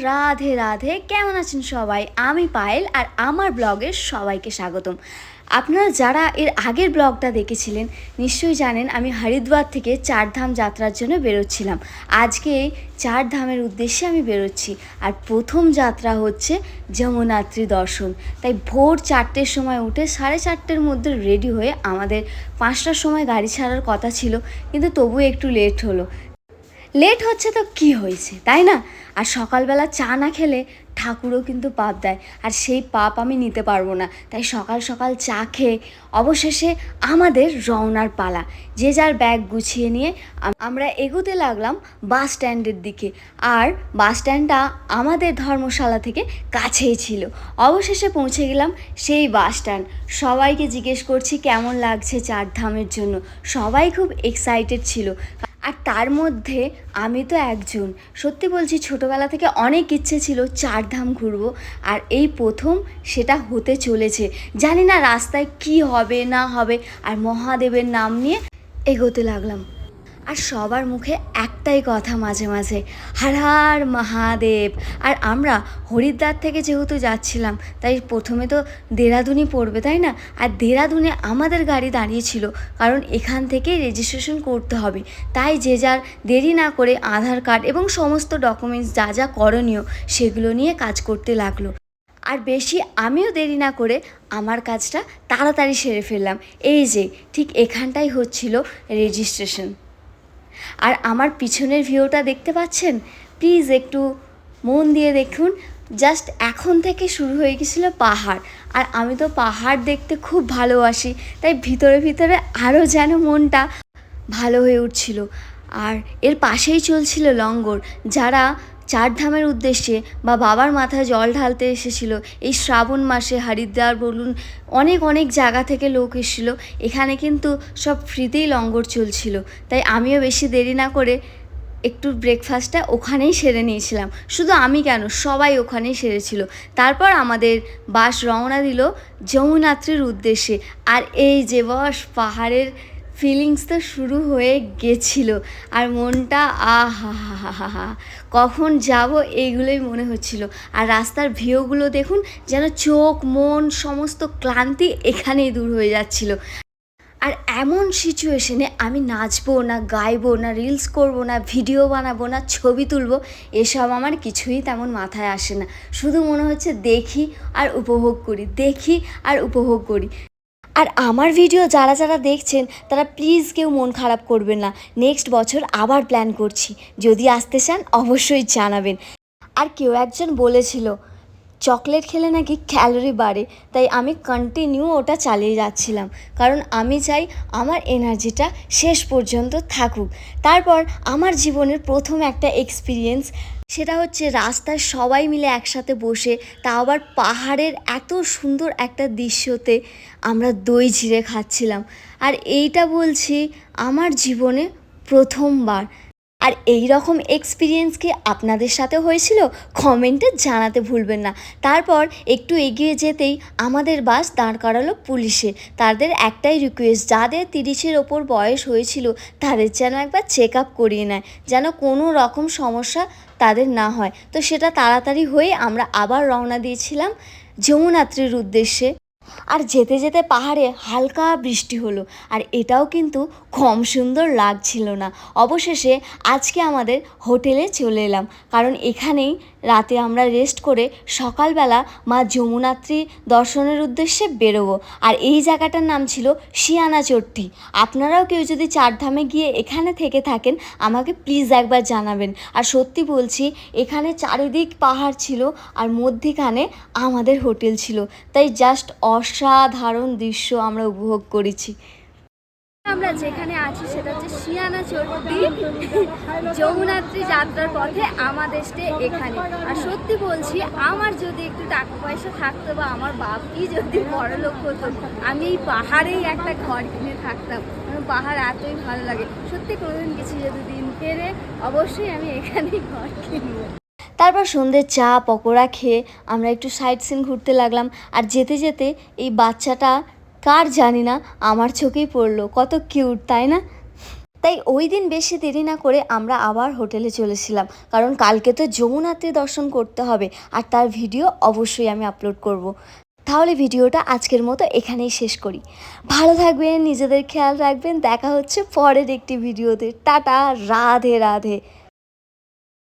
রাধে রাধে। কেমন আছেন সবাই? আমি পায়েল আর আমার ব্লগে সবাইকে স্বাগতম। আপনারা যারা এর আগের ব্লগটা দেখেছিলেন নিশ্চয়ই জানেন আমি হরিদ্বার থেকে চারধাম যাত্রার জন্য বেরোচ্ছিলাম। আজকে এই চারধামের উদ্দেশ্যে আমি বেরোচ্ছি। আর প্রথম যাত্রা হচ্ছে যমুনাত্রী দর্শন। তাই ভোর 4টের সময় উঠে 4:30-র মধ্যে রেডি হয়ে আমাদের 5টার সময় গাড়ি ছাড়ার কথা ছিল, কিন্তু তবু একটু লেট হলো। লেট হচ্ছে তো কি হয়েছে, তাই না? আর সকালবেলা চা না খেলে ঠাকুরও কিন্তু পাপ দেয়, আর সেই পাপ আমি নিতে পারবো না। তাই সকাল সকাল চা খেয়ে অবশেষে আমাদের রওনার পালা। যে যার ব্যাগ গুছিয়ে নিয়ে আমরা এগোতে লাগলাম বাস স্ট্যান্ডের দিকে। আর বাস স্ট্যান্ডটা আমাদের ধর্মশালা থেকে কাছেই ছিল। অবশেষে পৌঁছে গেলাম সেই বাস স্ট্যান্ড। সবাইকে জিজ্ঞেস করছি কেমন লাগছে চারধামের জন্য। সবাই খুব এক্সাইটেড ছিল, আর তার মধ্যে আমি তো একজন। সত্যি বলছি, ছোটোবেলা থেকে অনেক ইচ্ছে ছিল চারধাম ঘুরবো, আর এই প্রথম সেটা হতে চলেছে। জানি না রাস্তায় কি হবে না হবে, আর মহাদেবের নাম নিয়ে এগোতে লাগলাম। আর সবার মুখে একটাই কথা মাঝে মাঝে, হর হর মহাদেব। আর আমরা হরিদ্বার থেকে যেহেতু যাচ্ছিলাম, তাই প্রথমে তো দেরাদুনই পড়বে, তাই না? আর দেরাদুনে আমাদের গাড়ি দাঁড়িয়েছিল, কারণ এখান থেকে রেজিস্ট্রেশন করতে হবে। তাই যে যার দেরি না করে আধার কার্ড এবং সমস্ত ডকুমেন্টস যা যা করণীয় সেগুলো নিয়ে কাজ করতে লাগলো। আর বেশি আমিও দেরি না করে আমার কাজটা তাড়াতাড়ি সেরে ফেললাম। এই যে ঠিক এখানটাই হচ্ছিল রেজিস্ট্রেশন। আর আমার পিছনের ভিউটা দেখতে পাচ্ছেন? প্লিজ একটু মন দিয়ে দেখুন। জাস্ট এখন থেকে শুরু হয়ে গেছিলো পাহাড়, আর আমি তো পাহাড় দেখতে খুব ভালোবাসি, তাই ভিতরে ভিতরে আরও যেন মনটা ভালো হয়ে উঠছিল। আর এর পাশেই চলছিল লঙ্গর। যারা চারধামের উদ্দেশ্যে বা বাবার মাথায় জল ঢালতে এসেছিল এই শ্রাবণ মাসে, হরিদ্বার বলুন, অনেক অনেক জায়গা থেকে লোক এসেছিলো। এখানে কিন্তু সব ফ্রিতেই লঙ্গর চলছিল, তাই আমিও বেশি দেরি না করে একটু ব্রেকফাস্টটা ওখানেই সেরে নিয়েছিলাম। শুধু আমি কেন, সবাই ওখানেই সেরেছিল। তারপর আমাদের বাস রওনা দিল যমুনাত্রীর উদ্দেশ্যে। আর এই যে বস, পাহাড়ের ফিলিংস তো শুরু হয়ে গেছিলো, আর মনটা আহা হা হা হা হা, কখন যাব এইগুলোই মনে হচ্ছিল। আর রাস্তার ভিউগুলো দেখুন, যেন চোখ মন সমস্ত ক্লান্তি এখানেই দূর হয়ে যাচ্ছিল। আর এমন সিচুয়েশনে আমি নাচবো না, গাইবো না, রিলস করবো না, ভিডিও বানাবো না, ছবি তুলবো, এসব আমার কিছুই তেমন মাথায় আসে না। শুধু মনে হচ্ছে দেখি আর উপভোগ করি, দেখি আর উপভোগ করি। আর আমার ভিডিও যারা যারা দেখছেন তারা প্লিজ কেউ মন খারাপ করবেন না। নেক্সট বছর আবার প্ল্যান করছি, যদি আসতে চান অবশ্যই জানাবেন। আর কেউ একজন বলেছিল চকলেট খেলে নাকি ক্যালোরি বাড়ে, তাই আমি কন্টিনিউ ওটা চালিয়ে যাচ্ছিলাম, কারণ আমি চাই আমার এনার্জিটা শেষ পর্যন্ত থাকুক। তারপর আমার জীবনের প্রথম একটা এক্সপিরিয়েন্স, সেটা হচ্ছে রাস্তায় সবাই মিলে একসাথে বসে, তাও আবার পাহাড়ের এত সুন্দর একটা দৃশ্যতে আমরা দই চিড়ে খাচ্ছিলাম। আর এইটা বলছি আমার জীবনে প্রথমবার। আর এই রকম এক্সপিরিয়েন্স কি আপনাদের সাথে হয়েছিল? কমেন্টে জানাতে ভুলবেন না। তারপর একটু এগিয়ে যেতেই আমাদের বাস দাঁড় করালো পুলিশে। তাদের একটাই রিকোয়েস্ট, যাদের 30-এর ওপর বয়স হয়েছিল তাদের যেন একবার চেক আপ করিয়ে নেয়, যেন কোনো রকম সমস্যা তাদের না হয়। তো সেটা তাড়াতাড়ি হয়ে আমরা আবার রওনা দিয়েছিলাম যমুনাত্রীর উদ্দেশ্যে। আর যেতে যেতে পাহাড়ে হালকা বৃষ্টি হলো, আর এটাও কিন্তু কম সুন্দর লাগছিল না। অবশেষে আজকে আমাদের হোটেলে চলে এলাম, কারণ এখানেই রাতে আমরা রেস্ট করে সকালবেলা মা যমুনাত্রী দর্শনের উদ্দেশ্যে বেরোবো। আর এই জায়গাটার নাম ছিল শিয়ানাচট্টি। আপনারাও কেউ যদি চারধামে গিয়ে এখানে থেকে থাকেন আমাকে প্লিজ একবার জানাবেন। আর সত্যি বলছি, এখানে চারিদিক পাহাড় ছিল আর মধ্যিখানে আমাদের হোটেল ছিল, তাই জাস্ট অসাধারণ দৃশ্য আমরা উপভোগ করেছি। আমরা যেখানে আছি সেটা হচ্ছে শিয়ানাচট্টি যমুনাত্রী যাত্রার পথে আমাদের স্টে এখানে। আর সত্যি বলছি, আমার যদি একটু টাকা পয়সা থাকতো বা আমার বাপই যদি বড়লোক হতো, আমি এই পাহাড়েই একটা ঘর কিনে থাকতাম। আমার পাহাড় এতই ভালো লাগে। সত্যি কোনোদিন কিছু যদি দিন ফেরে অবশ্যই আমি এখানেই ঘর কিনবো। তারপর সন্ধ্যের চা পকোড়া খেয়ে আমরা একটু সাইট সিন ঘুরতে লাগলাম। আর যেতে যেতে এই বাচ্চাটা কার জানি না আমার চোখেই পড়লো, কত কিউট তাই না? তাই ওই দিন বেশি দেরি না করে আমরা আবার হোটেলে চলেছিলাম, কারণ কালকে তো যমুনাতে দর্শন করতে হবে আর তার ভিডিও অবশ্যই আমি আপলোড করব। তাহলে ভিডিওটা আজকের মতো এখানেই শেষ করি। ভালো থাকবেন, নিজেদের খেয়াল রাখবেন, দেখা হচ্ছে পরের একটি ভিডিওতে। টাটা, রাধে রাধে।